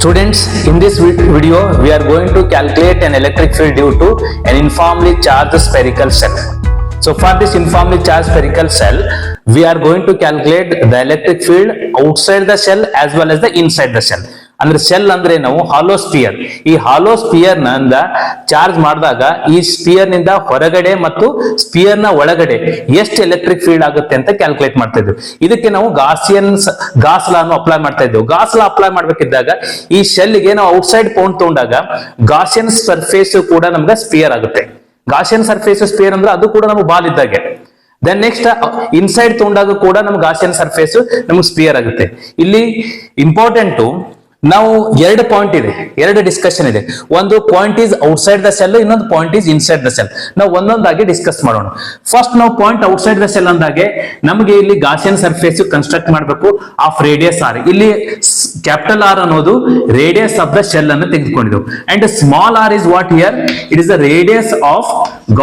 Students, in this video, we are going to calculate an electric field due to an uniformly charged spherical cell. So for this uniformly charged spherical cell, we are going to calculate the electric field outside the cell as well as the inside the cell. ಅಂದ್ರೆ cell ಅಂದ್ರೆ ನಾವು ಹಾಲೋ spear, ಈ ಹಾಲೋ spear ನಿಂದ charge ಮಾಡಿದಾಗ ಈ spear ನಿಂದ ಹೊರಗಡೆ ಮತ್ತು ಸ್ಪಿಯರ್ ನ ಒಳಗಡೆ ಎಷ್ಟು ಎಲೆಕ್ಟ್ರಿಕ್ ಫೀಲ್ಡ್ ಆಗುತ್ತೆ ಅಂತ ಕ್ಯಾಲ್ಕುಲೇಟ್ ಮಾಡ್ತಾ ಇದ್ವಿ. ಇದಕ್ಕೆ ನಾವು ಗಾಸ್ ಲಾ ಅನ್ನು ಅಪ್ಲೈ ಮಾಡ್ತಾ ಇದ್ವಿ. ಗಾಸ್ ಲಾ ಅಪ್ಲೈ ಮಾಡ್ಬೇಕಿದ್ದಾಗ ಈ ಶೆಲ್ ಗೆ ನಾವು ಔಟ್ಸೈಡ್ ಪೌಂಡ್ ತಗೊಂಡಾಗ ಗಾಸಿಯನ್ ಸರ್ಫೇಸ್ ಕೂಡ ನಮ್ಗೆ ಸ್ಪಿಯರ್ ಆಗುತ್ತೆ. ಗಾಸಿಯನ್ ಸರ್ಫೇಸ್ ಸ್ಪಿಯರ್ ಅಂದ್ರೆ ಅದು ಕೂಡ ನಮ್ಗೆ ಬಾಲ್ ಇದ್ದಾಗೆ. ದೆನ್ ನೆಕ್ಸ್ಟ್ ಇನ್ಸೈಡ್ ತಗೊಂಡಾಗ ಕೂಡ ನಮ್ಗೆ ಗಾಸಿಯನ್ ಸರ್ಫೇಸ್ ನಮ್ಗೆ ಸ್ಪಿಯರ್ ಆಗುತ್ತೆ. ಇಲ್ಲಿ ಇಂಪಾರ್ಟೆಂಟ್ ನಾವು ಎರಡು ಪಾಯಿಂಟ್ ಇದೆ, ಎರಡು ಡಿಸ್ಕಷನ್ ಇದೆ. ಒಂದು point is outside the cell, ಇನ್ನೊಂದು point is inside the cell. ನಾವು ಒಂದೊಂದಾಗಿ ಡಿಸ್ಕಸ್ ಮಾಡೋಣ. ಫಸ್ಟ್ ನಾವು ಪಾಯಿಂಟ್ ಔಟ್ಸೈಡ್ ದ ಸೆಲ್ ಅಂದಾಗೆ ನಮಗೆ ಇಲ್ಲಿ ಗಾಸಿಯನ್ ಸರ್ಫೇಸ್ ಕನ್ಸ್ಟ್ರಕ್ಟ್ ಮಾಡಬೇಕು ಆಫ್ ರೇಡಿಯಸ್ ಆರ್. ಇಲ್ಲಿ ಕ್ಯಾಪಿಟಲ್ ಆರ್ ಅನ್ನೋದು ರೇಡಿಯಸ್ ಆಫ್ ದ ಸೆಲ್ ಅನ್ನು ತೆಗೆದುಕೊಂಡಿದ್ದೆವು. And small R is what here, it is the radius of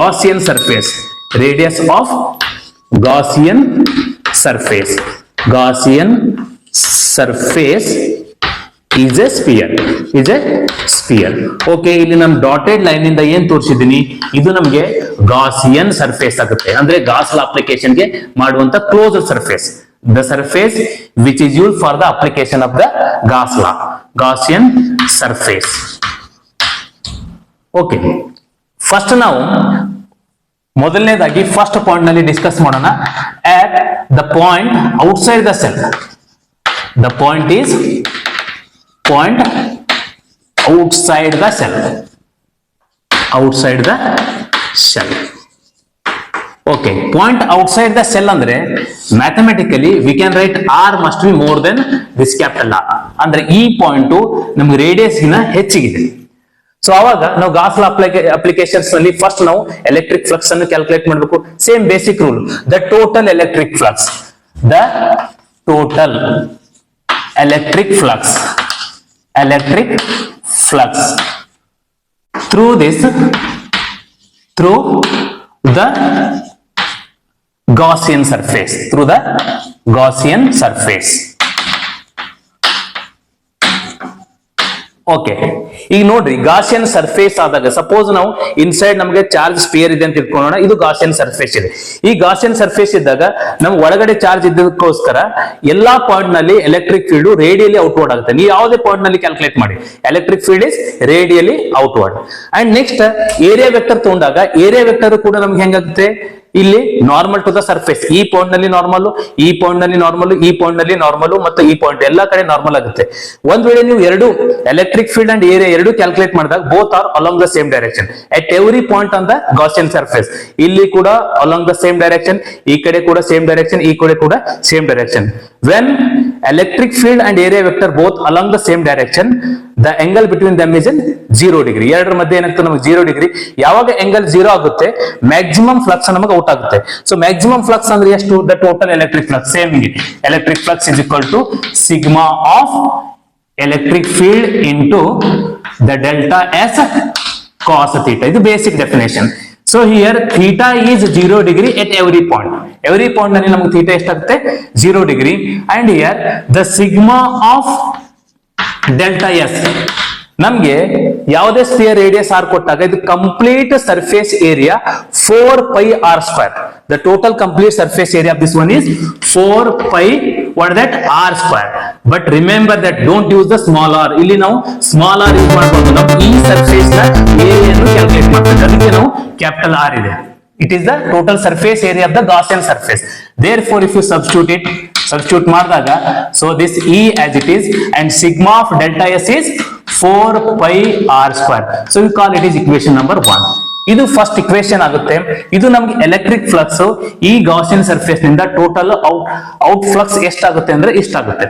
Gaussian surface. Radius of Gaussian surface. Gaussian surface is a sphere. Okay, ಇಲ್ಲಿ ನಮ್ dotted line ಇಂದ ಏನ್ ತೋರಿಸಿದೀನಿ, ಇದು ನಮಗೆ Gaussian surface ಆಗುತ್ತೆ. ಅಂದ್ರೆ ಗಾಸ್ ಲಾ ಅಪ್ಲಿಕೇಶನ್ ಗೆ ಮಾಡುವಂತ close surface, the surface which is use for the application of the Gauss law, Gaussian surface. Okay, first ನಾವು ಮೊದಲನೇದಾಗಿ ಫಸ್ಟ್ ಪಾಯಿಂಟ್ ನಲ್ಲಿ ಡಿಸ್ಕಸ್ ಮಾಡೋಣ. At the point outside the cell, the point is point outside the cell, outside the cell. Okay, point outside the cell ಅಂದ್ರೆ mathematically we can write r must be more than this capital R. ಅಂದ್ರೆ ಈ point ನಮ್ಗೆ radius ಗಿನ ಹೆಚ್ಚಿಗಿದೆ. So ಅವಾಗ ನಾವು Gauss ಲಾ applications ನಲ್ಲಿ first ನಾವು electric flux ಅನ್ನು calculate ಮಾಡಬೇಕು. Same basic rule, the total electric flux, the total electric flux through the Gaussian surface, through the Gaussian surface. Okay, ಈಗ ನೋಡ್ರಿ ಗಾಸಿಯನ್ ಸರ್ಫೇಸ್ ಆದಾಗ ಸಪೋಸ್ ನಾವು ಇನ್ಸೈಡ್ ನಮಗೆ ಚಾರ್ಜ್ ಸ್ಪಿಯರ್ ಇದೆ ಅಂತ ಇಟ್ಕೊಳ್ಳೋಣ. ಇದು ಗಾಸಿಯನ್ ಸರ್ಫೇಸ್ ಇದೆ. ಈ ಗಾಸಿಯನ್ ಸರ್ಫೇಸ್ ಇದ್ದಾಗ ನಮ್ಗೆ ಒಳಗಡೆ ಚಾರ್ಜ್ ಇದ್ದಕ್ಕೋಸ್ಕರ ಎಲ್ಲಾ ಪಾಯಿಂಟ್ ನಲ್ಲಿ ಎಲೆಕ್ಟ್ರಿಕ್ ಫೀಲ್ಡ್ ರೇಡಿಯಲಿ ಔಟ್ವರ್ಡ್ ಆಗುತ್ತೆ. ನೀವು ಯಾವುದೇ ಪಾಯಿಂಟ್ ನಲ್ಲಿ ಕ್ಯಾಲ್ಕುಲೇಟ್ ಮಾಡಿ, electric field is radially outward. And next area vector ತಗೊಂಡಾಗ ಏರಿಯಾ ವೆಕ್ಟರ್ ಕೂಡ ನಮ್ಗೆ ಹೆಂಗಾಗುತ್ತೆ, ಇಲ್ಲಿ ನಾರ್ಮಲ್ ಟು ದ ಸರ್ಫೇಸ್, ಈ ಪಾಯಿಂಟ್ ನಲ್ಲಿ ನಾರ್ಮಲ್, ಈ ಪಾಯಿಂಟ್ ನಲ್ಲಿ ನಾರ್ಮಲ್, ಈ ಪಾಯಿಂಟ್ ನಲ್ಲಿ ನಾರ್ಮಲ್ ಮತ್ತು ಈ ಪಾಯಿಂಟ್ ಎಲ್ಲಾ ಕಡೆ ನಾರ್ಮಲ್ ಆಗುತ್ತೆ. ಒಂದ್ ವೇಳೆ ನೀವು ಎರಡು ಎಲೆಕ್ಟ್ರಿಕ್ ಫೀಲ್ಡ್ ಅಂಡ್ ಏರಿಯಾ ಎರಡು ಕ್ಯಾಲ್ಕುಲೇಟ್ ಮಾಡಿದಾಗ both are along the same direction at every point on the Gaussian surface. ಇಲ್ಲಿ ಕೂಡ ಅಲಾಂಗ್ ದ ಸೇಮ್ ಡೈರೆಕ್ಷನ್, ಈ ಕಡೆ ಕೂಡ ಸೇಮ್ ಡೈರೆಕ್ಷನ್, ಈ ಕಡೆ ಕೂಡ same direction. When electric field and area vector both along the same direction, the angle between them is in 0 degree. ಎರಡರ ಮಧ್ಯೆ ಏನಾಗುತ್ತೆ ನಮಗೆ 0 ಡಿಗ್ರಿ. ಯಾವಾಗ angle 0 ಆಗುತ್ತೆ ಮ್ಯಾಕ್ಸಿಮಮ್ ಫ್ಲಕ್ಸ್ ನಮಗೆ ಔಟ್ ಆಗುತ್ತೆ. ಸೊ ಮ್ಯಾಕ್ಸಿಮಮ್ ಫ್ಲಕ್ಸ್ ಅಂದ್ರೆ ಎಷ್ಟು, the total electric flux. Same ಹಿಂಗೆ electric flux is equal to sigma of electric field into the delta S cos theta. ಇದು basic definition. So here theta is 0 degree at every point. Every point ನಲ್ಲಿ ನಮಗೆ theta ಎಷ್ಟಾಗುತ್ತೆ 0 degree. And here the sigma of delta S, ನಮ್ಗೆ ಯಾವುದೇ spear radius R ಕೊಟ್ಟಾಗ ಇದು complete surface area 4 pi r square. The total complete surface area of this one is 4 pi what is that r square. But remember that don't use the small r. ಇಲ್ಲಿ ನಾವು small r use ಮಾಡಬಹುದು. ನಾವು ಈ surface ನ ಏರಿಯಾವನ್ನು calculate ಮಾಡ್ತೀವಿ, ಅದಕ್ಕೆ ನಾವು capital R ಇದೆ. It is the total surface area of the Gaussian surface. Therefore if you substitute ಮಾಡಿದಾಗ, so this E as it is and sigma of delta S is 4 pi r square. So we call it is equation number 1. ಇದು first equation ಆಗುತ್ತೆ. ಇದು ನಮ್ಗೆ electric flux ಈ Gaussian surface ನಿಂದ total out flux ಎಷ್ಟಾಗುತ್ತೆ ಅಂದ್ರೆ ಇಷ್ಟಾಗುತ್ತೆ.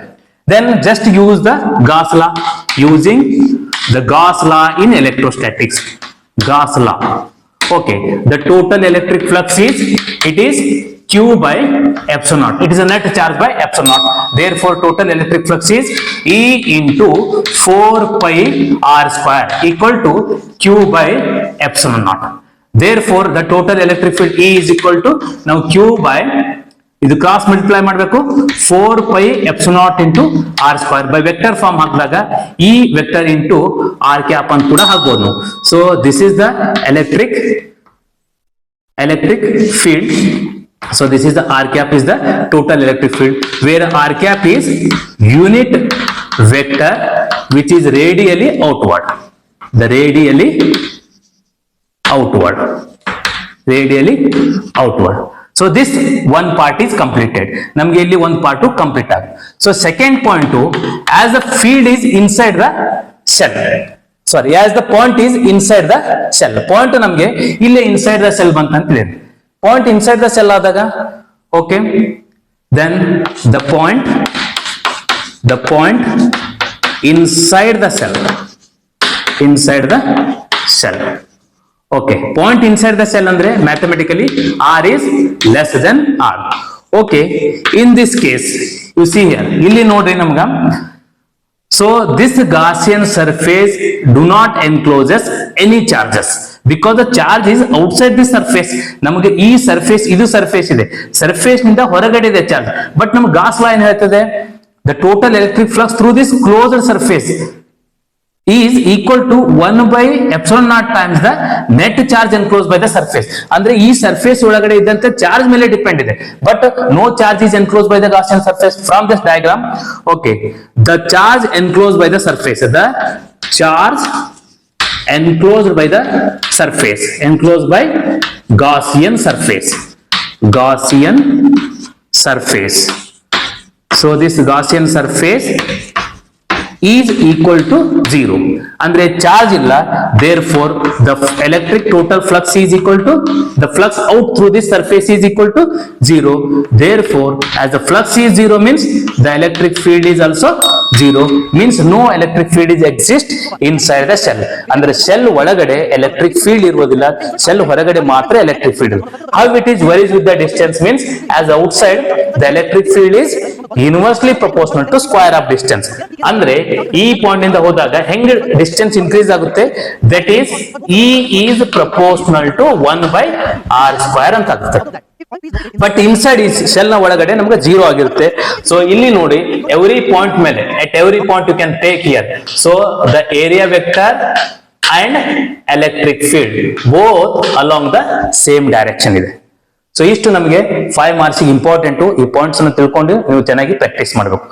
Then just use the Gauss law, using the Gauss law in electrostatics. Gauss law. Okay, the total electric flux is, it is Q by epsilon naught. It is a net charge by epsilon naught. Therefore, total electric flux is E into 4 pi r square equal to Q by epsilon naught. Therefore, the total electric field E is equal to now Q by ಇದು cross multiply ಮಾಡಬೇಕು 4 pi epsilon into r square by vector form ಹಾಕಿದಾಗ ಈ vector into R cap ಅಂತ ಕೂಡ ಹಾಕ್ಬೋದು ನಾವು. So this is the electric field. So this is the r cap is the total electric field, where r cap is unit vector which is radially outward. The radially outward. So this one part is completed. ನಮಗೆ ಇಲ್ಲಿ ಒಂದು part complete ಆಗುತ್ತೆ. So second point, as the field is inside the cell. Sorry, as the point is inside the cell. Point ನಮಗೆ ಇಲ್ಲಿ inside the cell ಬಂತ ಅಂತ ಹೇಳಿದ್ರು. Point inside the cell ಆದಾಗ okay, then the point inside the cell. Okay, point inside the cell andre mathematically r is less than r. Okay, in this case you see here illi nodri namga. So this Gaussian surface do not encloses any charges because the charge is outside the surface. ನಮಗೆ ಈ surface ಇದು surface ಇದೆ, surface ನಿಂದ ಹೊರಗಡೆ ಇದೆ charge. But ನಮಗೆ Gauss ಲಾ ಏನ್ ಹೇಳ್ತದೆ, the total electric flux through this closed surface is equal to 1 by epsilon naught times the net charge enclosed by the surface. ಅಂದ್ರೆ ಈ ಸರ್ಫೇಸ್ ಒಳಗಡೆ ಇದ್ದಂತ ಚಾರ್ಜ್ ಮೇಲೆ ಡಿಪೆಂಡ್ ಇದೆ, but no charge is enclosed by the Gaussian surface. From this diagram, okay, the charge enclosed by the surface, the charge enclosed by the surface, enclosed by Gaussian surface. So this Gaussian surface is equal to 0. ಅಂದ್ರೆ charge ಇಲ್ಲ, therefore the electric total flux is equal to the flux out through this surface is equal to 0. Therefore as the flux is 0 means the electric field is also 0, means no electric field is exist inside the cell. ಅಂದ್ರೆ shell ಒಳಗಡೆ electric field ಇರುವುದಿಲ್ಲ, shell ಹೊರಗಡೆ ಮಾತ್ರ electric field ಇದೆ. How it is varies with the distance means as outside the electric field is inversely proportional to square of distance. ಅಂದ್ರೆ ಈ point ಇಂದ ಹೋದಾಗ ಹೆಂಗೆ ಡಿಸ್ಟೆನ್ಸ್ ಇನ್ಕ್ರೀಸ್ ಆಗುತ್ತೆ, that is E is proportional to 1 by r square ಅಂತ ಆಗುತ್ತೆ. But inside ಈ shell ನ ಒಳಗಡೆ ನಮ್ಗೆ 0 ಆಗಿರುತ್ತೆ. ಸೊ ಇಲ್ಲಿ ನೋಡಿ ಎವ್ರಿ ಪಾಯಿಂಟ್ ಮೇಲೆ at every point you can take here. So the area vector and electric field both along the same direction ಇದೆ. ಸೊ ಇಷ್ಟು ನಮಗೆ 5 ಮಾರ್ಕ್ಸ್ ಇಂಪಾರ್ಟೆಂಟ್. ಈ ಪಾಯಿಂಟ್ಸ್ ಅನ್ನು ತಿಳ್ಕೊಂಡು ನೀವು ಚೆನ್ನಾಗಿ ಪ್ರಾಕ್ಟೀಸ್ ಮಾಡಬೇಕು.